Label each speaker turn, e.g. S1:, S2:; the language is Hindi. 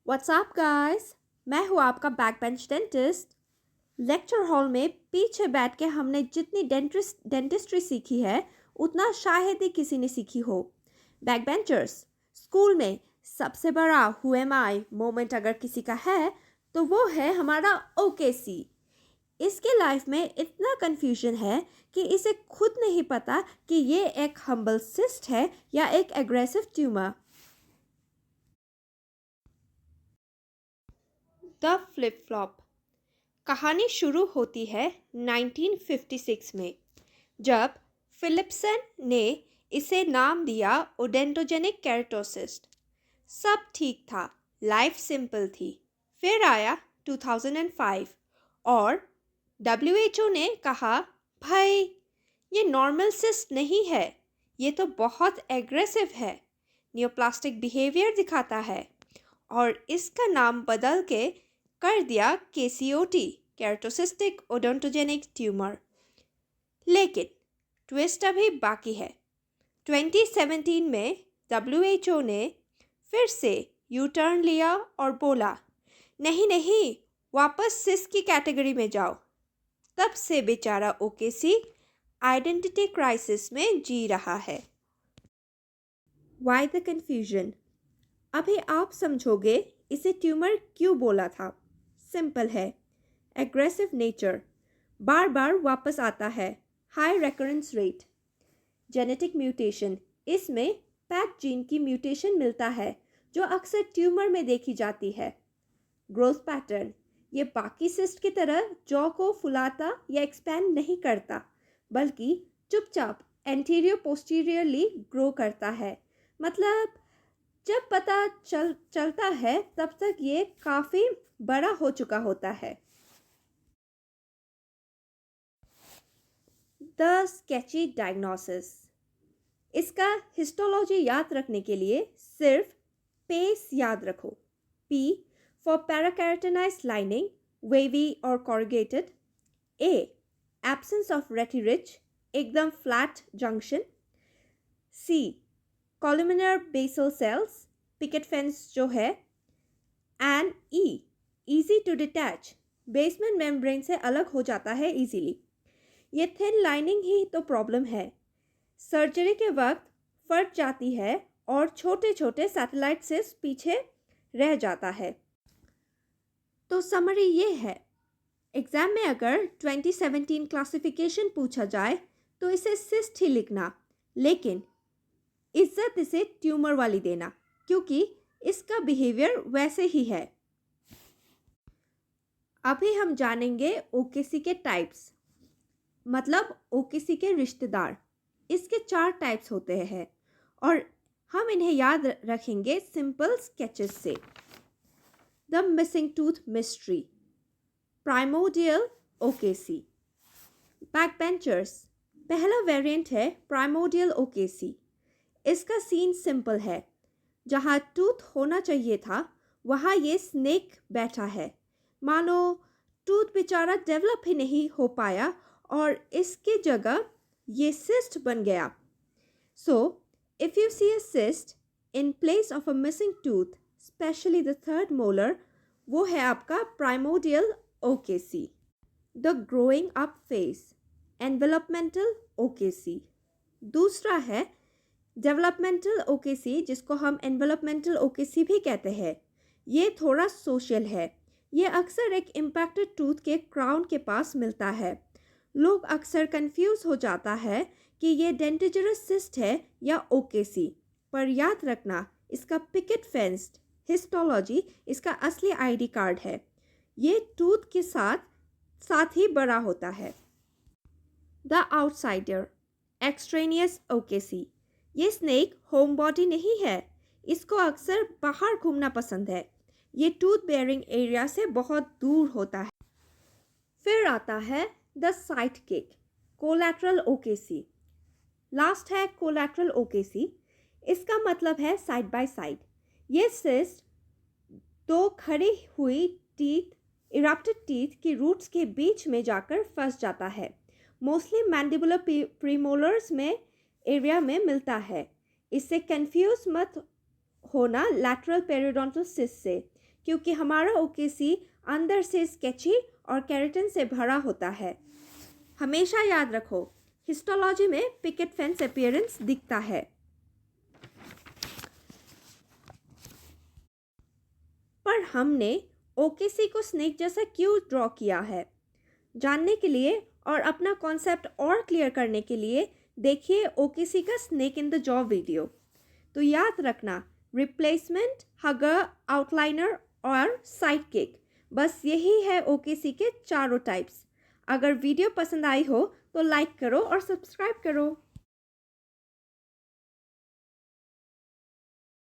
S1: WhatsApp guys. मैं हूँ आपका back bench dentist. Lecture hall में पीछे बैठ के हमने जितनी डेंटिस्ट्री सीखी है उतना शायद ही किसी ने सीखी हो। बैक बेंचर्स, स्कूल में सबसे बड़ा हु एम आई मोमेंट अगर किसी का है तो वो है हमारा ओकेसी। इसके लाइफ में इतना कंफ्यूजन है कि इसे खुद नहीं पता कि ये एक हम्बल सिस्ट है या एक aggressive tumour. The flip flop. कहानी शुरू होती है 1956 में, जब फिलिप्सन ने इसे नाम दिया ओडेंटोजेनिक केराटोसिस्ट। सब ठीक था, लाइफ सिंपल थी। फिर आया 2005 और डब्ल्यूएचओ ने कहा, भाई ये नॉर्मल सिस्ट नहीं है, ये तो बहुत एग्रेसिव है, न्यूप्लास्टिक बिहेवियर दिखाता है, और इसका नाम बदल के कर दिया केसीओटी, केराटोसिस्टिक ओडोंटोजेनिक ट्यूमर। लेकिन ट्विस्ट अभी बाकी है। 2017 में डब्ल्यूएचओ ने फिर से यू टर्न लिया और बोला, नहीं नहीं, वापस सिस की कैटेगरी में जाओ। तब से बेचारा ओकेसी आइडेंटिटी क्राइसिस में जी रहा है। Why the confusion? अभी आप समझोगे इसे ट्यूमर क्यों बोला था। सिंपल है, एग्रेसिव नेचर, बार बार वापस आता है, high recurrence rate, genetic mutation, इसमें पैक जीन की म्यूटेशन मिलता है जो अक्सर ट्यूमर में देखी जाती है। ग्रोथ पैटर्न, ये बाकी सिस्ट की तरह जॉ को फुलाता या एक्सपैंड नहीं करता, बल्कि चुपचाप एंटीरियर पोस्टीरियरली ग्रो करता है। मतलब जब पता चलता है तब तक ये काफ़ी बड़ा हो चुका होता है। The sketchy diagnosis. इसका हिस्टोलॉजी याद रखने के लिए सिर्फ पेस याद रखो। P for parakeratonised lining, wavy or corrugated. A, absence of retirich, एकदम flat junction. C, columnar basal cells, picket fence जो है. And E, easy to detach, basement membrane से अलग हो जाता है इजीली। ये थिन लाइनिंग ही तो प्रॉब्लम है। सर्जरी के वक्त फट जाती है और छोटे छोटे सैटेलाइट सिस्ट पीछे रह जाता है। तो समरी ये है, एग्जाम में अगर 2017 क्लासिफिकेशन पूछा जाए तो इसे सिस्ट ही लिखना, लेकिन इज्जत इसे ट्यूमर वाली देना, क्योंकि इसका बिहेवियर वैसे ही है। अभी हम जानेंगे ओकेसी के टाइप्स, मतलब ओकेसी के रिश्तेदार। इसके 4 टाइप्स होते हैं और हम इन्हें याद रखेंगे सिंपल स्केचेस से। The missing tooth mystery, primordial OKC. Back benchers, पहला वेरिएंट है प्राइमोडियल ओकेसी। इसका सीन सिंपल है, जहाँ टूथ होना चाहिए था वहाँ ये स्नेक बैठा है। मानो टूथ बेचारा डेवलप ही नहीं हो पाया और इसकी जगह ये सिस्ट बन गया। So if you see a cyst in place of a missing tooth, especially the third molar, वो है आपका primordial OKC. The growing up phase, envelopmental OKC. दूसरा है डेवलपमेंटल ओकेसी, जिसको हम एनवेलपमेंटल ओकेसी भी कहते हैं। ये थोड़ा सोशल है। ये अक्सर एक इम्पैक्टेड टूथ के क्राउन के पास मिलता है। लोग अक्सर कंफ्यूज हो जाता है कि ये डेंटिजरस सिस्ट है या ओकेसी, पर याद रखना इसका पिकेट फेंस्ड हिस्टोलॉजी इसका असली आईडी कार्ड है। ये टूथ के साथ ही बड़ा होता है। The outsider, extraneous OKC. ये स्नेक होम बॉडी नहीं है, इसको अक्सर बाहर घूमना पसंद है। ये टूथ बेयरिंग एरिया से बहुत दूर होता है। फिर आता है the side kick, collateral OKC. Last है कोलैटरल ओकेसी। इसका मतलब है साइड बाय साइड। ये सिस्ट दो खड़ी हुई टीथ, इरप्टेड टीथ की रूट्स के बीच में जाकर फंस जाता है। मोस्टली मैंडिबुलर प्रीमोलर्स में एरिया में मिलता है। इससे कंफ्यूज मत होना लैटरल पेरियोडोंटल सिस्ट से। क्योंकि हमारा ओकेसी अंदर से स्केची और केराटिन से भरा होता है। हमेशा याद रखो, हिस्टोलॉजी में पिकेट फेंस अपीयरेंस दिखता है। पर हमने ओकेसी को स्नेक जैसा क्यों ड्रॉ किया है? जानने के लिए और अपना कॉन्सेप्ट और क्लियर करने के लिए देखिए ओकेसी का snake in the jaw video. तो याद रखना, रिप्लेसमेंट, हगर, आउटलाइनर और साइड किक, बस यही है ओकेसी के चारों टाइप्स। अगर वीडियो पसंद आई हो तो लाइक करो और सब्सक्राइब करो।